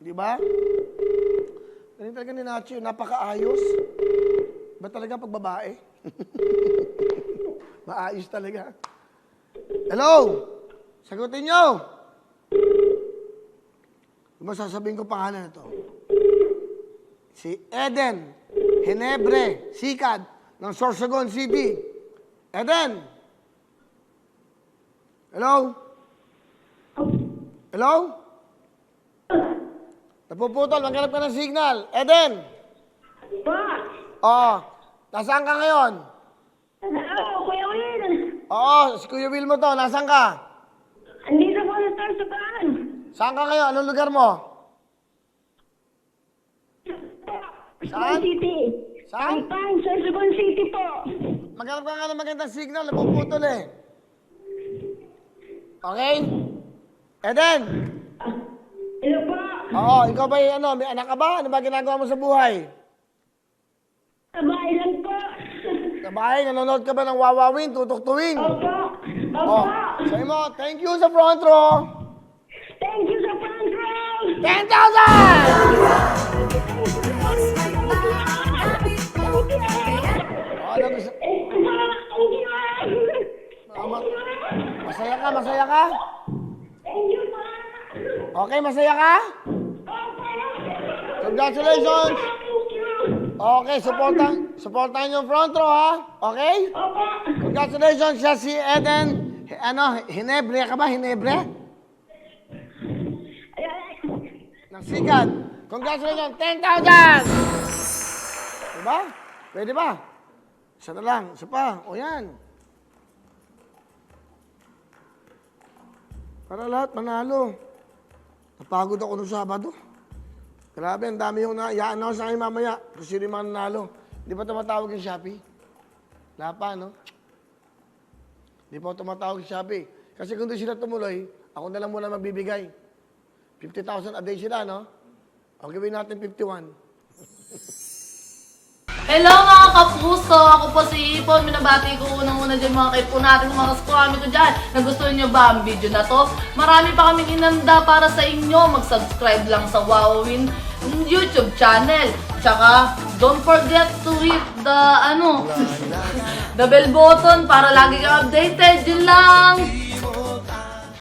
Di ba? Ganun talaga ni Nacho, napakaayos. Ba talaga pag babae? Maayos talaga. Hello? Sagutin nyo! Diba sasabihin ko pangalan na to? Si Eden Henebre Sikad ng Sorsogon City. Eden! Hello? Hello? Napuputol, maghanap ka ng signal. Eden! Oo. Nasaan ka ngayon? Hello, Kuya Will. Oo, si Kuya Will mo to. Nasaan ka? Andito po sa Sorsogon. Saan ka ngayon? Anong lugar mo? Sorsogon City. Saan? Pampang, Sorsogon City po. Maghanap ka nga ng magandang signal. Napuputol eh. Okay? Eden! Hello po. Oo, ikaw ba ano, may anak ka ba? Ano ba ginagawa mo sa buhay? Sabay lang po. Sa bahay, nanonood ka ba ng Wawawin, Tutuktuwing? Opo. Opo. Oh, sabi mo, thank you sa front row. Thank you sa front row. 10,000! Oh, ano gusto? Masaya ka, masaya ka? Thank you po. Okay, masaya ka? Congratulations! Okay, supportan yung front row, ha? Okay? Opo. Congratulations, siya si Eden, Henebre ka ba? Henebre? Ng Sikad. Congratulations, 10,000! Diba? Pwede ba? Isa na lang, isa pa. O yan. Para lahat manalo. Napagod ako nung Sabado. Grabe, ang dami yung i-announce sa akin mamaya kung sino yung mga nanalo. Di ba tumatawag yung Shopee? Wala pa, no? Di pa tumatawag yung Shopee. Kasi kung doon sila tumuloy, ako na lang muna magbibigay. 50,000 a day sila, no? O gawin natin 51. Hello mga kapuso! Ako po si Ipon. Minabati ko unang-una dyan mga kaipo natin, mga kaskwami ko dyan. Nagustuhan nyo ba ang video na to? Marami pa kaming inanda para sa inyo. Mag-subscribe lang sa Wowin YouTube channel. Tsaka, don't forget to hit the, the bell button para lagi kang updated. Yun lang!